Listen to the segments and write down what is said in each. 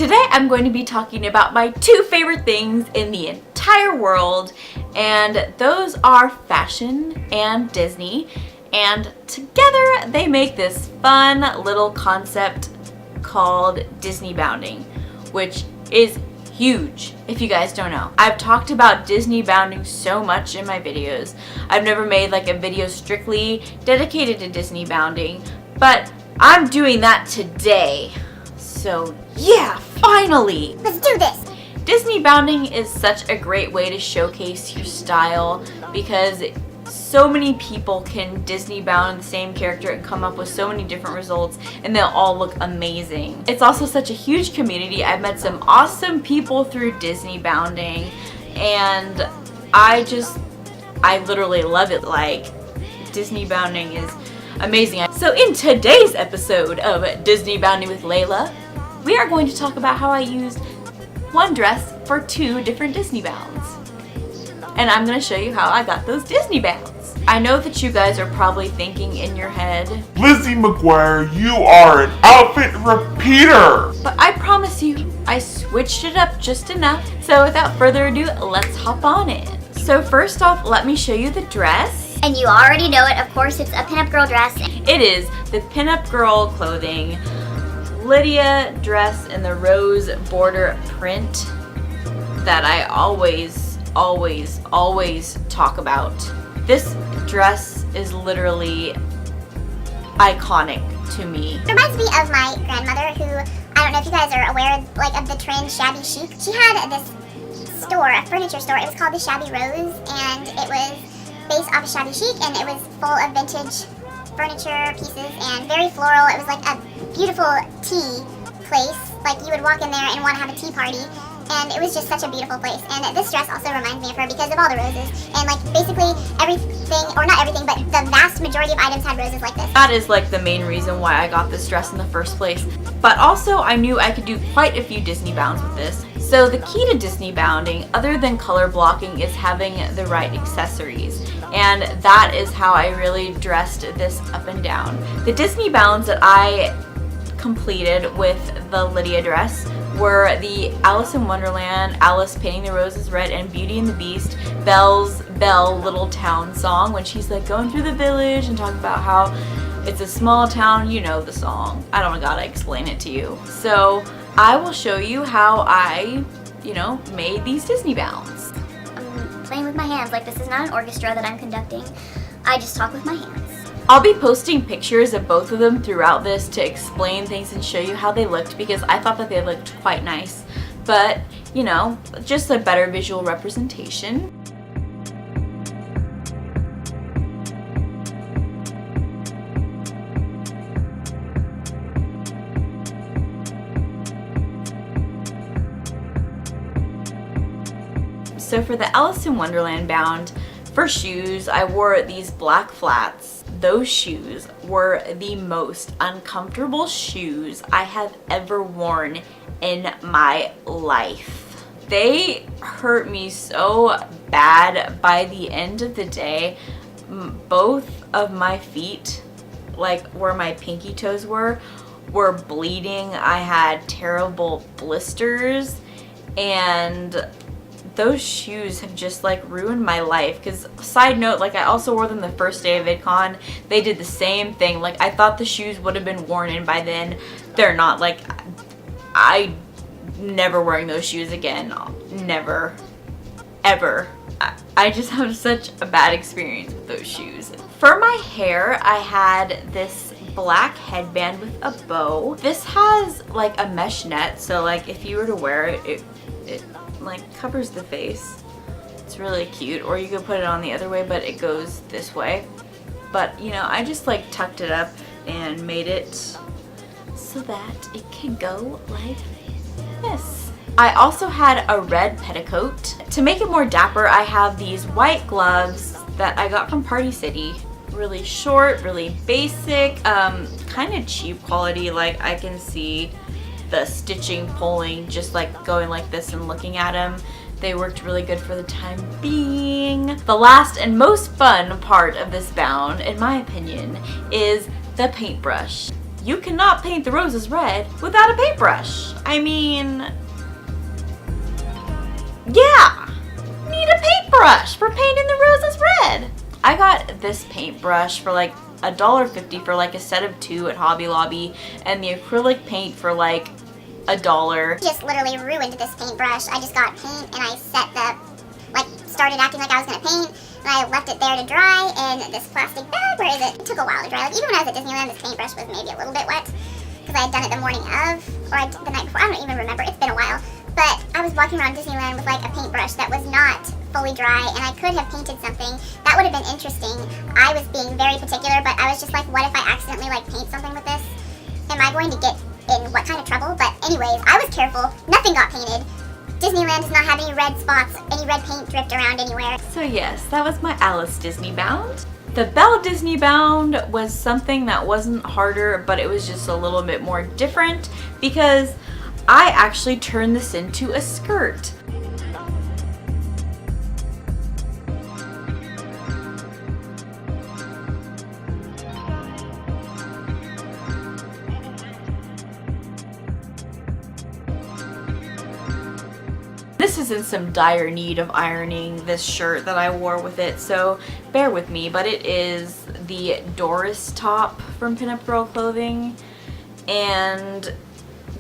Today I'm going to be talking about my two favorite things in the entire world, and those are fashion and Disney, and together they make this fun little concept called Disneybounding, which is huge if you guys don't know. I've talked about Disneybounding so much in my videos. I've never made like a video strictly dedicated to Disneybounding, but I'm doing that today. So yeah, finally! Let's do this! Disneybounding is such a great way to showcase your style because so many people can Disneybound the same character and come up with so many different results, and they'll all look amazing. It's also such a huge community. I've met some awesome people through Disneybounding, and I literally love it. Like, Disneybounding is amazing. So in today's episode of Disneybounding with Layla, we are going to talk about how I used one dress for two different Disney bounds. And I'm going to show you how I got those Disney bounds. I know that you guys are probably thinking in your head, Lizzie McGuire, you are an outfit repeater! But I promise you, I switched it up just enough. So without further ado, let's hop on in. So first off, let me show you the dress. And you already know it, of course, it's a pinup girl dress. It is the pinup girl clothing Lydia dress in the rose border print that I always talk about. This dress is literally iconic to me. It reminds me of my grandmother, who, I don't know if you guys are aware of the trend shabby chic. She had this store, a furniture store. It was called the Shabby Rose, and it was based off of shabby chic, and it was full of vintage furniture pieces and very floral. It was like a beautiful tea place. Like, you would walk in there and want to have a tea party, and it was just such a beautiful place. And this dress also reminds me of her because of all the roses, and like basically everything, or not everything, but the vast majority of items had roses like this. That is like the main reason why I got this dress in the first place. But also I knew I could do quite a few Disney bounds with this. So the key to Disneybounding, other than color blocking, is having the right accessories. And that is how I really dressed this up and down. The Disney bounds that I completed with the Lydia dress were the Alice in Wonderland, Alice Painting the Roses Red, and Beauty and the Beast, Belle's Belle Little Town song, when she's like going through the village and talking about how it's a small town. You know the song. I don't gotta explain it to you. So I will show you how I, made these Disney bounds. I'm playing with my hands. Like, this is not an orchestra that I'm conducting. I just talk with my hands. I'll be posting pictures of both of them throughout this to explain things and show you how they looked, because I thought that they looked quite nice. But, just a better visual representation. So for the Alice in Wonderland bound, for shoes, I wore these black flats. Those shoes were the most uncomfortable shoes I have ever worn in my life. They hurt me so bad. By the end of the day, both of my feet, like where my pinky toes were bleeding. I had terrible blisters, and those shoes have just like ruined my life. Because, side note, like, I also wore them the first day of VidCon. They did the same thing. Like, I thought the shoes would have been worn in by then. They're not. Like, I never wearing those shoes again. Never. Ever. I just have such a bad experience with those shoes. For my hair, I had this black headband with a bow. This has like a mesh net, so like if you were to wear it, it like covers the face. It's really cute. Or you could put it on the other way, but it goes this way. But I just like tucked it up and made it so that it can go like this. I also had a red petticoat. To make it more dapper, I have these white gloves that I got from Party City. Really short, really basic, kind of cheap quality. Like, I can see the stitching pulling just like going like this and looking at them. They worked really good for the time being. The last and most fun part of this bound, in my opinion, is the paintbrush. you cannot paint the roses red without a paintbrush. I mean, yeah, need a paintbrush for painting the roses red. I got this paintbrush for like $1.50 for like a set of 2 at Hobby Lobby, and the acrylic paint for like $1. Just literally ruined this paintbrush. I just got paint and I started acting like I was gonna paint, and I left it there to dry in this plastic bag. Where is it? It took a while to dry. Like, even when I was at Disneyland, this paintbrush was maybe a little bit wet because I had done it the morning of, or the night before. I don't even remember. It's been a while. But I was walking around Disneyland with like a paintbrush that was not fully dry, and I could have painted something. That would have been interesting. I was being very particular, but I was just like, what if I accidentally like paint something with this? Am I going to get in what kind of trouble? But anyways, I was careful. Nothing got painted. Disneyland does not have any red spots, any red paint dripped around anywhere. So yes, that was my Alice Disneybound. The Belle Disneybound was something that wasn't harder, but it was just a little bit more different because I actually turned this into a skirt. This is in some dire need of ironing, this shirt that I wore with it, so bear with me, but it is the Doris top from Pinup Girl Clothing, and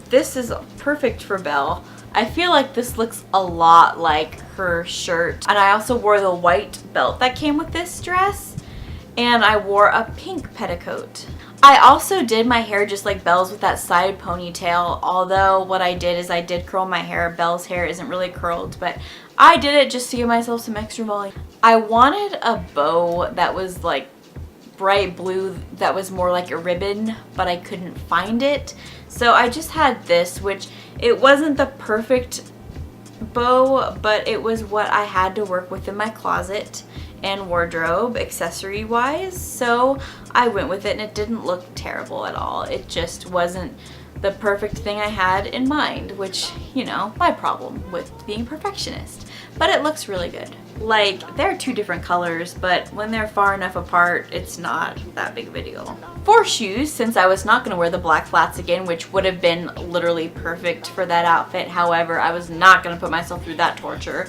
this is perfect for Belle. I feel like this looks a lot like her shirt, and I also wore the white belt that came with this dress, and I wore a pink petticoat. I also did my hair just like Belle's with that side ponytail, although what I did is I did curl my hair. Belle's hair isn't really curled, but I did it just to give myself some extra volume. I wanted a bow that was like bright blue that was more like a ribbon, but I couldn't find it. So I just had this, which it wasn't the perfect bow, but it was what I had to work with in my closet and wardrobe accessory wise, so I went with it, and it didn't look terrible at all. It just wasn't the perfect thing I had in mind, which, you know, my problem with being a perfectionist. But it looks really good. Like, they're 2 different colors, but when they're far enough apart, it's not that big of a deal. For shoes, since I was not going to wear the black flats again, which would have been literally perfect for that outfit, however, I was not going to put myself through that torture.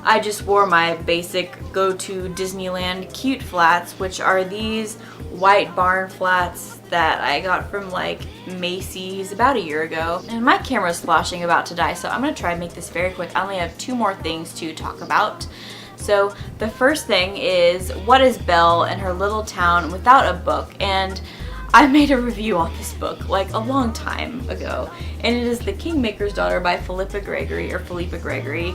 I just wore my basic go-to Disneyland cute flats, which are these white barn flats that I got from like Macy's about a year ago. And my camera's flashing about to die, so I'm gonna try and make this very quick. I only have 2 more things to talk about. So the first thing is, what is Belle and her little town without a book? And I made a review on this book like a long time ago, and it is The Kingmaker's Daughter by Philippa Gregory,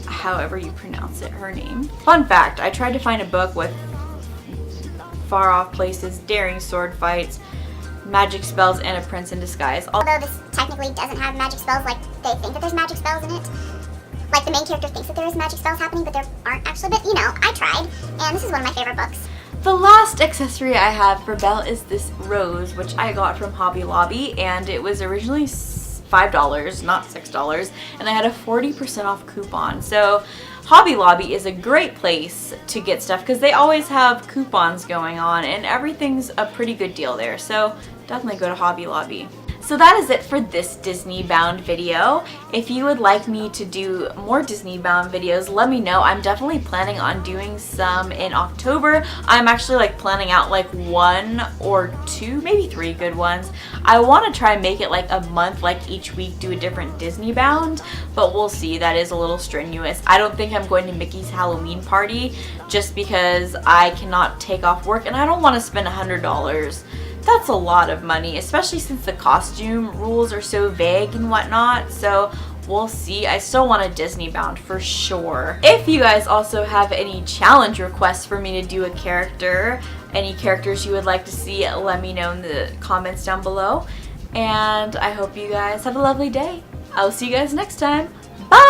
however you pronounce it, her name. Fun fact, I tried to find a book with far off places, daring sword fights, magic spells, and a prince in disguise. Although this technically doesn't have magic spells, like they think that there's magic spells in it. Like the main character thinks that there is magic spells happening, but there aren't actually. But you know, I tried, and this is one of my favorite books. The last accessory I have for Belle is this rose, which I got from Hobby Lobby, and it was originally $5, not $6, and I had a 40% off coupon. So Hobby Lobby is a great place to get stuff because they always have coupons going on, and everything's a pretty good deal there. So definitely go to Hobby Lobby. So that is it for this Disneybound video. If you would like me to do more Disneybound videos, let me know. I'm definitely planning on doing some in October. I'm actually like planning out like 1 or 2, maybe 3 good ones. I want to try and make it like a month, like each week do a different Disneybound, but we'll see. That is a little strenuous. I don't think I'm going to Mickey's Halloween party just because I cannot take off work and I don't want to spend $100. That's a lot of money, especially since the costume rules are so vague and whatnot, so we'll see. I still want a Disneybound for sure. If you guys also have any challenge requests for me to do a character, any characters you would like to see, let me know in the comments down below. And I hope you guys have a lovely day. I'll see you guys next time. Bye!